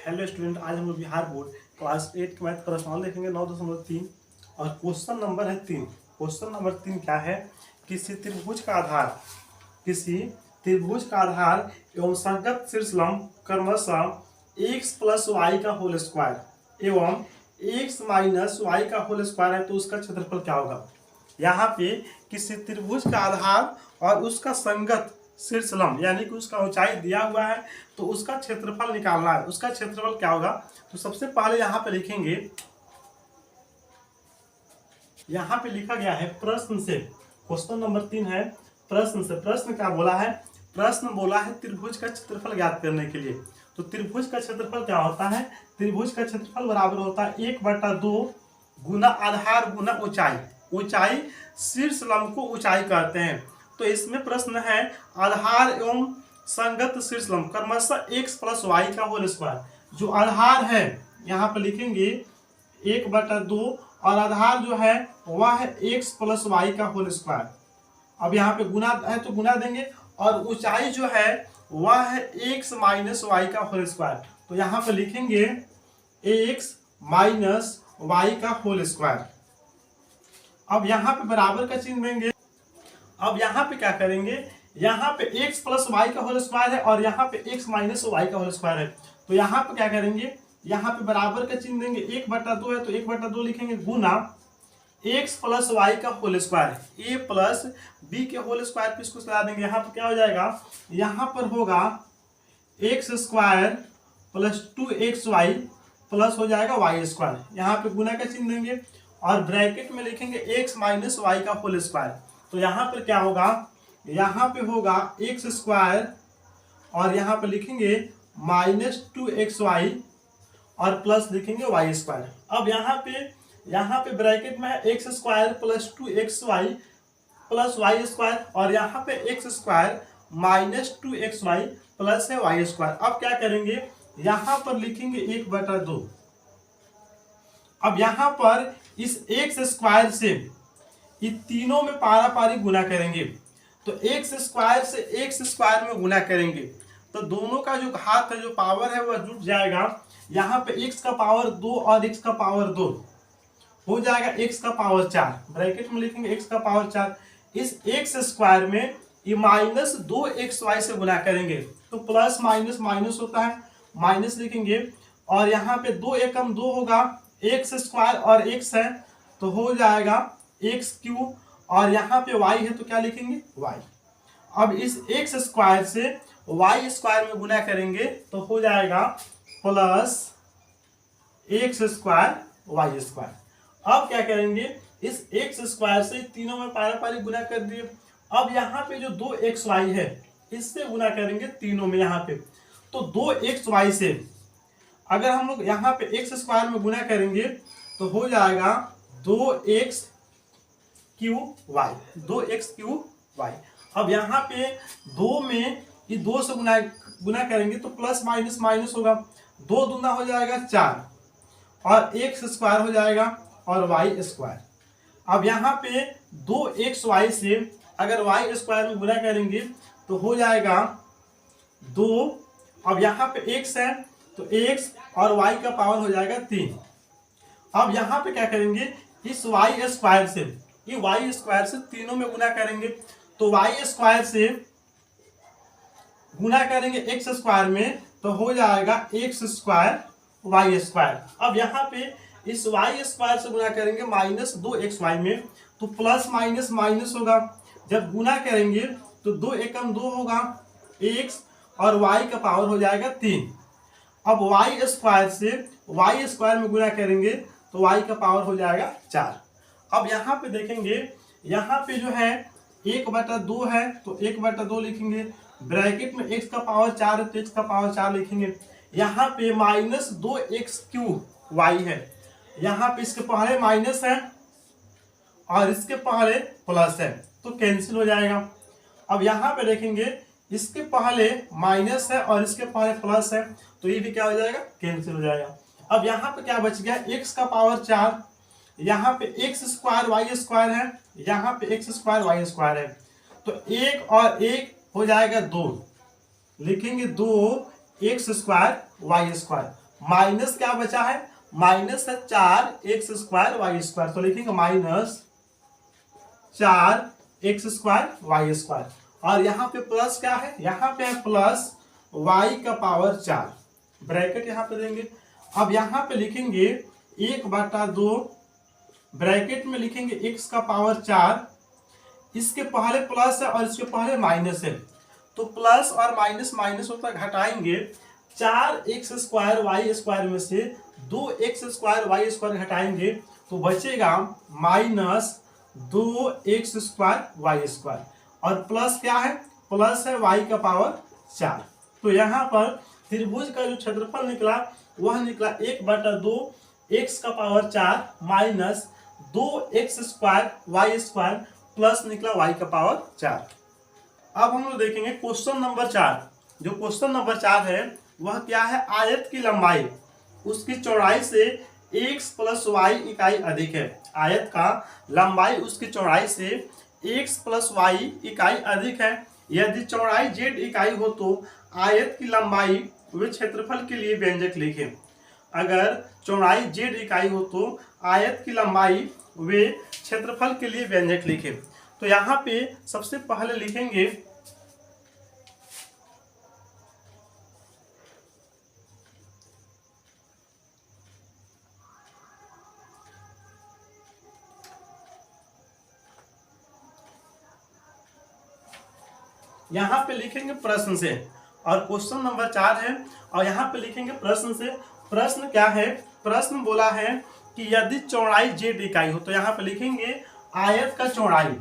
Hello student, आज हम लोग बिहार बोर्ड क्लास 8 के मैथ प्रश्नावली देखेंगे 9.3 और क्वेश्चन नंबर है 3। क्वेश्चन नंबर 3 क्या है? किसी त्रिभुज का आधार एवं संगत शीर्ष लंब क्रमशः x प्लस वाई का होल स्क्वायर एवं x माइनस वाई का होल स्क्वायर है तो उसका क्षेत्रफल क्या होगा। यहाँ पे किसी त्रिभुज का आधार और उसका संगत शीर्ष लंब यानी कि उसका ऊंचाई दिया हुआ है तो उसका क्षेत्रफल निकालना है। उसका क्षेत्रफल क्या होगा? तो सबसे पहले यहाँ पे लिखेंगे, यहाँ पे लिखा गया है प्रश्न से। क्वेश्चन नंबर 3 है प्रश्न से। प्रश्न क्या बोला है? प्रश्न बोला है त्रिभुज का क्षेत्रफल ज्ञात करने के लिए। तो त्रिभुज का क्षेत्रफल क्या होता है? त्रिभुज का क्षेत्रफल बराबर होता है 1/2 गुना आधार गुना ऊंचाई। ऊंचाई शीर्ष लंब को ऊंचाई कहते हैं। तो इसमें प्रश्न है आधार एवं संगत शीर्ष लंब क्रमशः x प्लस वाई का होल स्क्वायर। जो आधार है यहाँ पे लिखेंगे 1/2 और आधार जो है वह है x प्लस वाई का होल स्क्वायर। अब यहाँ पे गुना है तो गुना देंगे और ऊंचाई जो है वह है x माइनस वाई का होल स्क्वायर। तो यहाँ पे लिखेंगे x माइनस वाई का होल स्क्वायर। अब यहाँ पे बराबर का चिन्ह देंगे। अब यहाँ पे क्या करेंगे? यहाँ पे x प्लस वाई का होल स्क्वायर है और यहाँ पे x माइनस वाई का होल स्क्वायर है। तो यहाँ पे क्या करेंगे? यहाँ पे बराबर का चिन्ह देंगे। 1/2 है तो 1/2 लिखेंगे गुना x प्लस वाई का whole square a plus b के होल स्क्वायर पे इसको सजा देंगे। यहाँ पे क्या हो जाएगा? यहाँ पर होगा x square plus 2xy plus हो जाएगा वाई स्क्वायर। यहाँ पे गुना का चिन्ह देंगे और ब्रैकेट में लिखेंगे x माइनस वाई का होल स्क्वायर। तो यहाँ पर क्या होगा? यहाँ पे होगा x स्क्वायर और यहाँ पे लिखेंगे माइनस 2xy और प्लस लिखेंगे वाई स्क्वायर। अब यहाँ पे ब्रैकेट में है x स्क्वायर प्लस 2xy प्लस वाई स्क्वायर और यहाँ पे x square minus 2xy plus है वाई स्क्वायर। अब क्या करेंगे? यहाँ पर लिखेंगे 1/2। अब यहाँ पर इस x स्क्वायर से ये तीनों में पारा-पारी गुना करेंगे। तो x स्क्वायर से x स्क्वायर में गुना करेंगे तो दोनों का जो घात है, जो पावर है, वह जुट जाएगा। यहाँ पे x का पावर 2 और x का पावर 2 हो जाएगा x का पावर 4। ब्रैकेट में लिखेंगे x का पावर 4। इस x स्क्वायर में ये माइनस 2xy से गुना करेंगे तो प्लस माइनस माइनस होता है, माइनस लिखेंगे और यहाँ पे 2 एकम 2 होगा, x स्क्वायर और x है तो हो जाएगा एक्स क्यूब और यहाँ पे y है तो क्या लिखेंगे? y। अब इस x स्क्वायर से y स्क्वायर में गुना करेंगे तो हो जाएगा plus x square y square. अब क्या करेंगे? इस x स्क्वायर से तीनों में पारा-पारी गुना कर दिए। अब यहाँ पे जो 2xy है इससे गुना करेंगे तीनों में। यहाँ पे तो 2xy से अगर हम लोग यहाँ पे x स्क्वायर में गुना करेंगे तो हो जाएगा 2x cube Y, 2x cube Y. अब यहाँ पे 2 में ये 2 से गुना करेंगे तो प्लस माइनस माइनस होगा, 2 दूना हो जाएगा 4 और x स्क्वायर हो जाएगा और वाई स्क्वायर। अब यहाँ पे 2xy से अगर y स्क्वायर में गुना करेंगे तो हो जाएगा 2। अब यहाँ पे x है तो x और y का पावर हो जाएगा 3। अब यहाँ पे क्या करेंगे? इस y स्क्वायर से ये y स्क्वायर से तीनों में गुना करेंगे तो y स्क्वायर से गुना करेंगे x स्क्वायर में तो हो जाएगा x स्क्वायर y स्क्वायर। अब यहाँ पे इस y स्क्वायर से गुना करेंगे माइनस 2xy में तो प्लस माइनस माइनस होगा। जब गुना करेंगे तो 2 एकम 2 होगा, x और y का पावर हो जाएगा 3। अब y स्क्वायर से y स्क्वायर में गुना करेंगे तो y का पावर हो जाएगा 4। अब यहाँ पे देखेंगे, यहाँ पे जो है 1/2 है तो 1/2 लिखेंगे। ब्रैकेट में x का पावर 4 है तो x का पावर 4 लिखेंगे। यहाँ पे माइनस 2x क्यूब y है, यहाँ पे इसके पहले माइनस है और इसके पहले प्लस है तो कैंसिल हो जाएगा। अब यहाँ पे देखेंगे इसके पहले माइनस है और इसके पहले प्लस है तो ये भी क्या हो जाएगा? कैंसिल हो जाएगा। अब यहाँ पे क्या बच गया? x का पावर 4, यहाँ पे x स्क्वायर वाई स्क्वायर है, यहाँ पे x स्क्वायर वाई स्क्वायर है तो 1 और 1 हो जाएगा 2, लिखेंगे 2 x square y square. Minus क्या बचा है, माइनस है 4x² y², तो लिखेंगे माइनस 4x² y²। और यहाँ पे प्लस क्या है, यहाँ पे है प्लस y⁴, ब्रैकेट यहाँ पे देंगे। अब यहाँ पे लिखेंगे 1/2, ब्रैकेट में लिखेंगे x⁴, इसके पहले प्लस है और इसके पहले माइनस है, तो प्लस और माइनस माइनस होता घटाएंगे, 4x² y² में से 2x² y² घटाएंगे तो बचेगा माइनस 2x² y², और प्लस क्या है, प्लस है y⁴। तो यहाँ पर त्रिभुज का जो क्षेत्रफल निकला वह निकला 1/2 x⁴ minus 2x² y² plus निकला y⁴। अब हम लोग देखेंगे क्वेश्चन नंबर 4। जो क्वेश्चन नंबर 4 है वह क्या है, आयत की लंबाई उसकी चौड़ाई से x + y इकाई अधिक है। आयत का लंबाई उसकी चौड़ाई से x + y इकाई अधिक है। यदि चौड़ाई z इकाई हो तो आयत की लंबाई व क्षेत्रफल के लिए व्यंजक लिखें। अगर चौड़ाई z इकाई हो तो आयत की लंबाई व क्षेत्रफल के लिए व्यंजक लिखें। तो यहाँ पे सबसे पहले लिखेंगे यहाँ पे लिखेंगे प्रश्न से, और क्वेश्चन नंबर 4 है और यहाँ पे लिखेंगे प्रश्न से। प्रश्न क्या है, प्रश्न बोला है कि यदि चौड़ाई z इकाई हो तो यहाँ पे लिखेंगे आयत का चौड़ाई,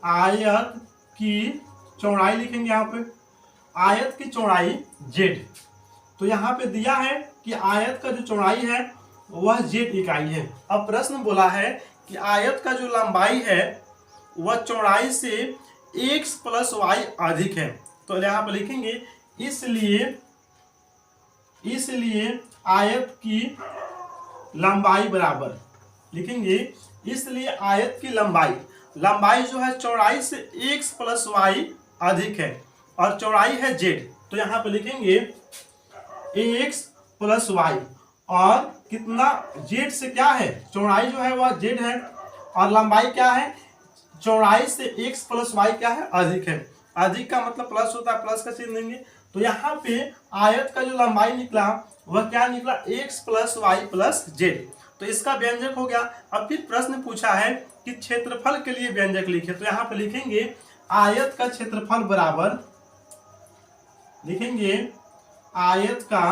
आयत की चौड़ाई लिखेंगे यहाँ पे, आयत की चौड़ाई z। तो यहाँ पे दिया है कि आयत का जो चौड़ाई है वह z इकाई है। अब प्रश्न बोला है कि आयत का जो लंबाई है वह चौड़ाई से x + y अधिक है। तो यहाँ पर लिखेंगे इसलिए आयत की लंबाई बराबर, लिखेंगे इसलिए आयत की लंबाई जो है चौड़ाई से x + y अधिक है और चौड़ाई है z। तो यहाँ पे लिखेंगे x + y, और कितना z से क्या है, चौड़ाई जो है वह z है और लंबाई क्या है, चौड़ाई से x + y क्या है, अधिक है। अधिक का मतलब प्लस होता है, प्लस का चिन्ह देंगे। तो यहाँ पे आयत का जो लंबाई निकला वह क्या निकला, x + y + z। तो इसका व्यंजक हो गया। अब फिर प्रश्न पूछा है कि क्षेत्रफल के लिए व्यंजक लिखे। तो यहाँ पे लिखेंगे आयत का क्षेत्रफल बराबर, लिखेंगे आयत का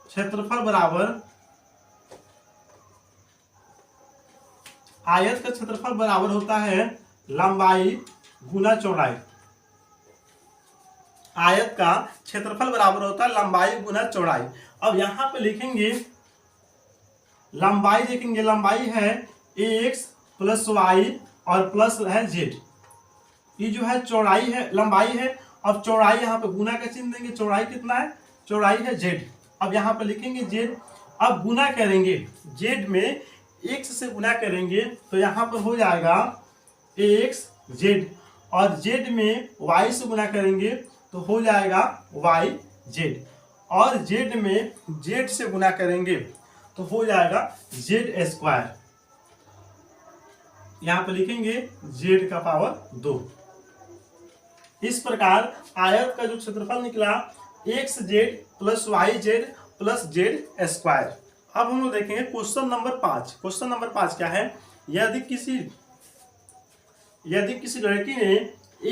क्षेत्रफल बराबर, आयत का क्षेत्रफल बराबर होता है लंबाई गुना चौड़ाई। आयत का क्षेत्रफल बराबर होता है लंबाई गुना चौड़ाई। अब यहाँ पे लिखेंगे लंबाई, देखेंगे लंबाई है x + y और प्लस है z। ये जो है चौड़ाई है, लंबाई है, अब चौड़ाई यहाँ पे गुना का चिन्ह देंगे। चौड़ाई कितना है, चौड़ाई है z। अब यहाँ पे लिखेंगे z, अब गुना करेंगे z में x से गुना करेंगे तो यहाँ पर हो जाएगा xz, और z में y से गुना करेंगे तो हो जाएगा yz, और z में z से गुना करेंगे तो हो जाएगा z²। यहाँ पर लिखेंगे z⁴ 2। इस प्रकार आयत का जो क्षेत्रफल निकला xz + yz + z²। अब हम लोग देखेंगे क्वेश्चन नंबर 5। क्वेश्चन नंबर 5 क्या है, यदि किसी लड़की ने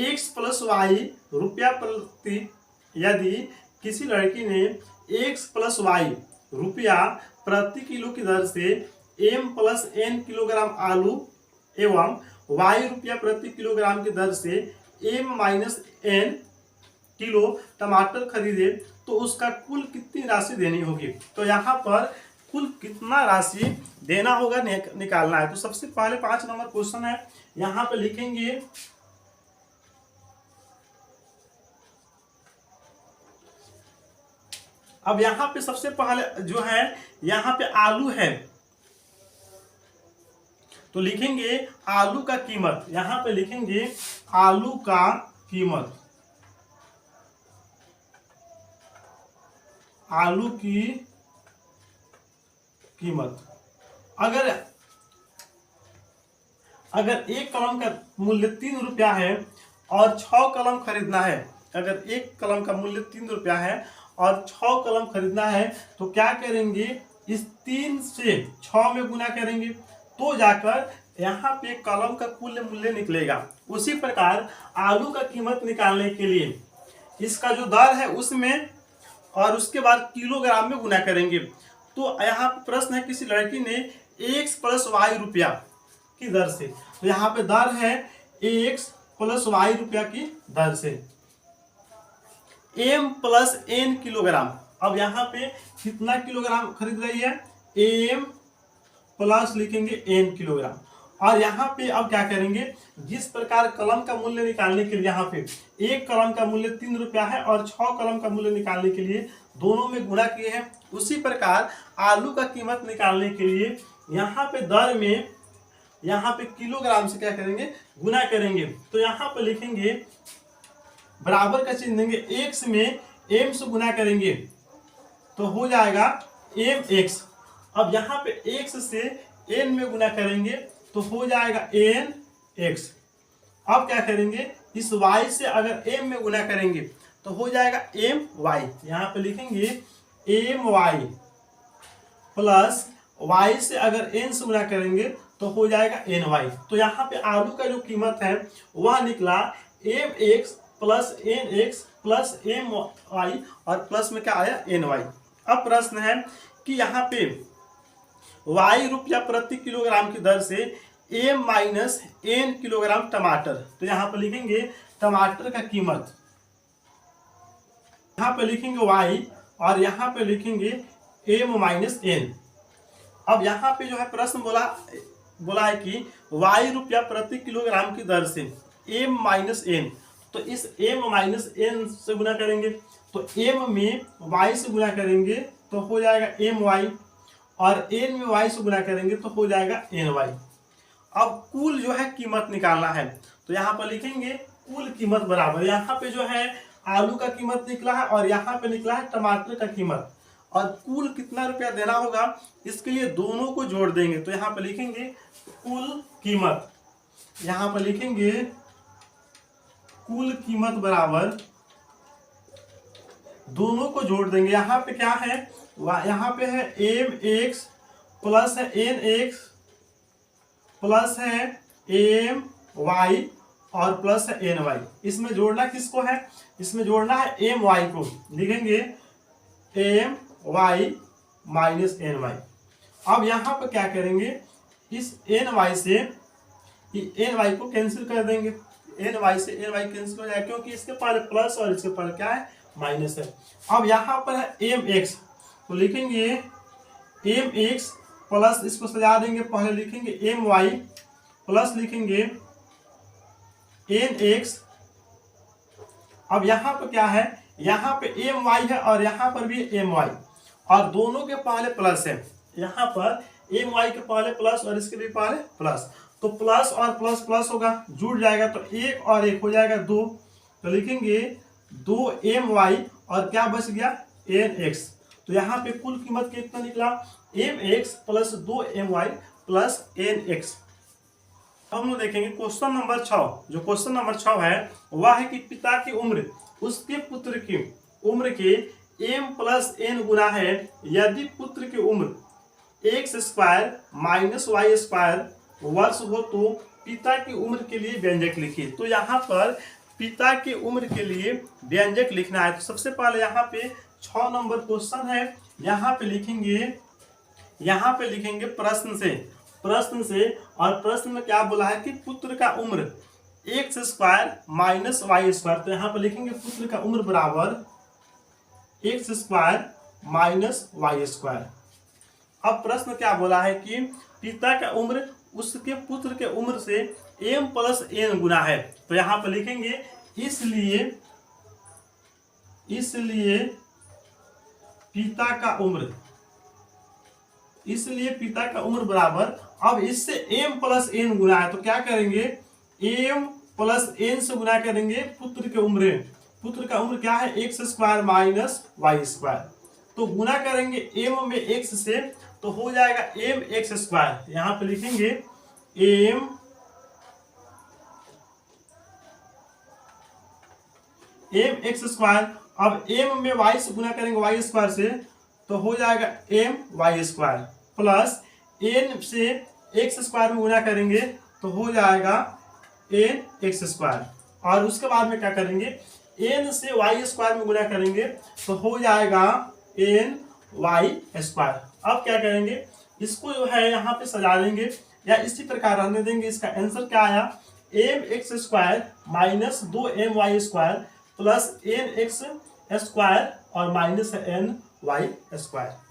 x + y रुपया प्रति, यदि किसी लड़की ने x + y रुपया प्रति किलो की दर से m + n किलोग्राम आलू एवं y रुपया प्रति किलोग्राम की दर से m - n किलो टमाटर खरीदे तो उसका कुल कितनी राशि देनी होगी। तो यहाँ पर कुल कितना राशि देना होगा निकालना है। तो सबसे पहले 5 नंबर क्वेश्चन है, यहाँ पे लिखेंगे अब यहाँ पे सबसे पहले जो है यहाँ पे आलू है तो लिखेंगे आलू का कीमत, यहाँ पे लिखेंगे आलू का कीमत। आलू की कीमत। अगर एक कलम का मूल्य 3 रुपया है और 6 कलम खरीदना है, अगर एक कलम का मूल्य 3 रुपया है और 6 कलम खरीदना है, तो क्या करेंगे, इस 3 से 6 में गुना करेंगे तो जाकर यहाँ पे कलम का कुल मूल्य निकलेगा। उसी प्रकार आलू का कीमत निकालने के लिए इसका जो दर है उसमें और उसके बाद किलोग्राम में गुना करेंगे। तो यहाँ पे प्रश्न है, किसी लड़की ने x + y रुपया की दर से, तो यहाँ पे दर है x + y रुपया की दर से m + n किलोग्राम। अब यहाँ पे कितना किलोग्राम खरीद रही है, m प्लस लिखेंगे n किलोग्राम। और यहाँ पे अब क्या करेंगे, जिस प्रकार कलम का मूल्य निकालने के लिए यहाँ पे एक कलम का मूल्य 3 रुपया है और 6 कलम का मूल्य निकालने के लिए दोनों में गुणा किए हैं, उसी प्रकार आलू का कीमत निकालने के लिए यहाँ पे दर में यहाँ पे किलोग्राम से क्या करेंगे, गुना करेंगे। तो यहाँ पे लिखेंगे बराबर का चिन्ह देंगे, x में m से गुना करेंगे तो हो जाएगा mx। अब यहाँ पे x से n में गुना करेंगे तो हो जाएगा nx। अब क्या करेंगे, इस y से अगर m में गुना करेंगे तो हो जाएगा my। यहाँ पे लिखेंगे my प्लस y से अगर n से गुना करेंगे तो हो जाएगा ny। तो यहाँ पे आलू का जो कीमत है वह निकला mx plus nx plus my और प्लस में क्या आया ny। अब प्रश्न है कि यहाँ पे y रुपया प्रति किलोग्राम की दर से m - n किलोग्राम टमाटर, तो यहाँ पे लिखेंगे टमाटर का कीमत, यहाँ पे लिखेंगे y और यहाँ पे लिखेंगे m - n। अब यहाँ पे जो है प्रश्न बोला है कि y रुपया प्रति किलोग्राम की दर से m - n, तो इस m - n से गुना करेंगे तो m में y से गुना करेंगे तो हो जाएगा my और n में y से गुना करेंगे तो हो जाएगा ny। अब कुल जो है कीमत निकालना है, तो यहाँ पर लिखेंगे कुल कीमत बराबर, यहाँ पे जो है आलू का कीमत निकला है और यहाँ पे निकला है टमाटर का कीमत, और कुल कितना रुपया देना होगा इसके लिए दोनों को जोड़ देंगे। तो यहाँ पे लिखेंगे कुल कीमत, यहाँ पे लिखेंगे कुल कीमत बराबर दोनों को जोड़ देंगे। यहाँ पे क्या है, यहाँ पे है mx प्लस है nx प्लस है my और प्लस है ny। इसमें जोड़ना किसको है, इसमें जोड़ना है my को, लिखेंगे my माइनस ny। अब यहाँ पर क्या करेंगे, इस ny से ny को कैंसिल कर देंगे, ny से ny कैंसिल हो जाएगा क्योंकि इसके पहले प्लस और इसके पहले क्या है, माइनस है। अब यहाँ पर है mx, तो लिखेंगे mx प्लस, इसको सजा देंगे, पहले लिखेंगे my प्लस लिखेंगे nx। अब यहाँ पर क्या है, यहाँ पे my है और यहाँ पर भी my, और दोनों के पहले प्लस है, यहाँ पर my के पहले प्लस और इसके भी पहले प्लस, तो प्लस और प्लस प्लस होगा, जुड़ जाएगा तो 1 और 1 हो जाएगा 2, तो लिखेंगे 2my और क्या बच गया nx। तो यहाँ पे कुल कीमत कितना निकला, mx plus 2my plus nx। हम लोग देखेंगे क्वेश्चन नंबर 6। जो क्वेश्चन नंबर 6 है वह है कि पिता की उम्र उसके पुत्र की उम्र के m प्लस n गुना है, यदि पुत्र की उम्र x² - y² वर्ष हो तो पिता की उम्र के लिए व्यंजक लिखिए। तो यहाँ पर पिता की उम्र के लिए व्यंजक लिखना है। तो सबसे पहले यहाँ पे 6 नंबर क्वेश्चन है, यहाँ पे लिखेंगे प्रश्न से, और प्रश्न में क्या बोला है कि पुत्र का उम्र x² - y², तो यहाँ पे लिखेंगे पुत्र का उम्र बराबर x² - y²। अब प्रश्न क्या बोला है कि पिता का उम्र उसके पुत्र के उम्र से m प्लस n गुना है, तो यहाँ पर लिखेंगे इसलिए पिता का उम्र बराबर, अब इससे m प्लस n गुना है तो क्या करेंगे, m प्लस n से गुना करेंगे पुत्र का उम्र क्या है x² - y², तो गुना करेंगे m में x से तो हो जाएगा m x स्क्वायर। यहाँ पे लिखेंगे m x स्क्वायर। अब m में y से गुना करेंगे y स्क्वायर से तो हो जाएगा m y square plus n से x स्क्वायर में गुना करेंगे तो हो जाएगा n x स्क्वायर। और उसके बाद में क्या करेंगे, n से y स्क्वायर में गुना करेंगे तो हो जाएगा n y स्क्वायर। अब क्या करेंगे, इसको जो है यहाँ पे सजा देंगे या इसी प्रकार रहने देंगे। इसका आंसर क्या आया, m x square minus 2my square plus n x square और माइनस n y स्क्वायर।